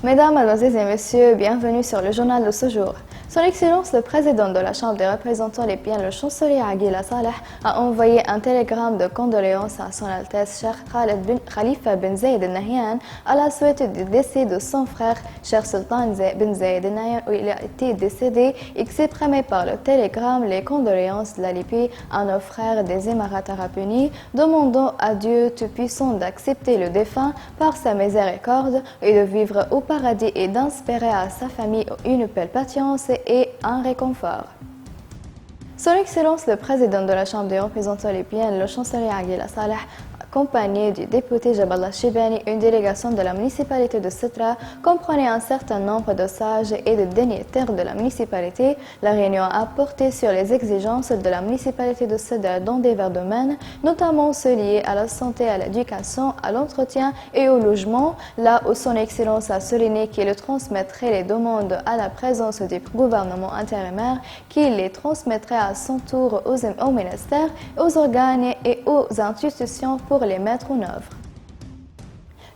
Mesdames, Mademoiselles et Messieurs, bienvenue sur le journal de ce jour. Son Excellence le Président de la Chambre des représentants libyen, le chancelier Aguila Saleh, a envoyé un télégramme de condoléances à Son Altesse Cheikh Khaled bin Khalifa bin Zayed Al Nahyan à la suite du décès de son frère Cheikh Sultan bin Zayed Al Nahyan où il a été décédé. Exprimé par le télégramme les condoléances de la Libye à nos frères des Émirats arabes unis, demandant à Dieu Tout-Puissant d'accepter le défunt par sa miséricorde et de vivre au paradis et d'inspirer à sa famille une belle patience et un réconfort. Son Excellence le Président de la Chambre des représentants libyenne, le chancelier Aguila Saleh, accompagné du député Jaballah Shibani, une délégation de la municipalité de Sitra, comprenait un certain nombre de sages et de dignitaires de la municipalité. La réunion a porté sur les exigences de la municipalité de Sitra dans divers domaines, notamment ceux liés à la santé, à l'éducation, à l'entretien et au logement, là où Son Excellence a souligné qu'il transmettrait les demandes à la présence du gouvernement intérimaire, qu'il les transmettrait à son tour aux ministères, aux organes et aux institutions pour les mettre en œuvre.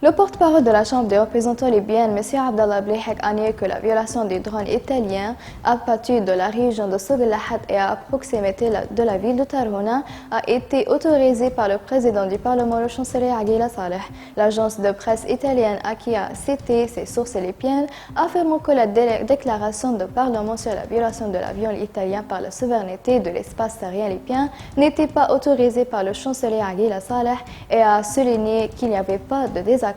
Le porte-parole de la Chambre des représentants libyenne, M. Abdallah Blihek, a nié que la violation des drones italiens abattus de la région de Soubillahat et à proximité de la ville de Tarhouna a été autorisée par le président du Parlement, le chancelier Aguila Saleh. L'agence de presse italienne qui a cité ses sources libyennes affirmant que la déclaration de Parlement sur la violation de l'avion italien par la souveraineté de l'espace aérien libyen n'était pas autorisée par le chancelier Aguila Saleh et a souligné qu'il n'y avait pas de désaccord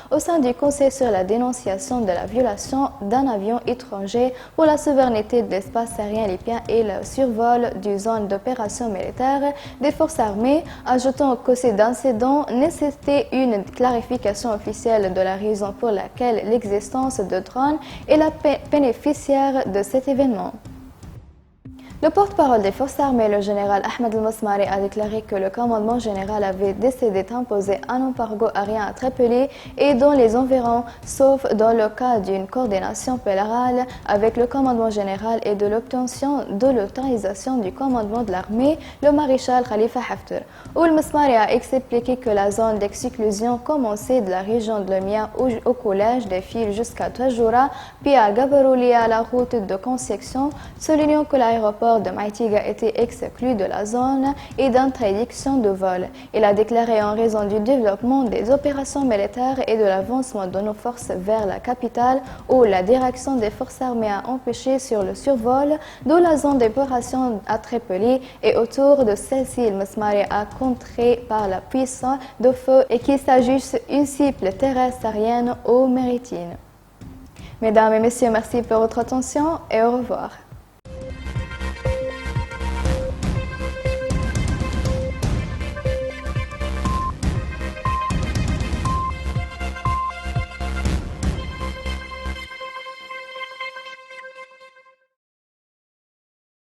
au sein du Conseil sur la dénonciation de la violation d'un avion étranger pour la souveraineté de l'espace aérien libyen et le survol d'une zone d'opération militaire des forces armées, ajoutant que cet incident nécessitait une clarification officielle de la raison pour laquelle l'existence de drones est la bénéficiaire de cet événement. Le porte-parole des forces armées, le général Ahmed El-Masmari, a déclaré que le commandement général avait décidé d'imposer un embargo aérien à Tripoli et dans les environs, sauf dans le cas d'une coordination bilatérale avec le commandement général et de l'obtention de l'autorisation du commandement de l'armée, le maréchal Khalifa Haftar. El-Masmari a expliqué que la zone d'exclusion commençait de la région de Lemia au collège des filles jusqu'à Tajoura, puis à Gabaroulia, la route de Conception, soulignant que l'aéroport de Maïtiga était exclu de la zone et d'interdiction de vol. Il a déclaré en raison du développement des opérations militaires et de l'avancement de nos forces vers la capitale où la direction des forces armées a empêché sur le survol de la zone d'opération à Tripoli et autour de celle-ci, El-Masmari a contré par la puissance de feu et qu'il s'agisse une cible terrestre aérienne ou maritime. Mesdames et messieurs, merci pour votre attention et au revoir.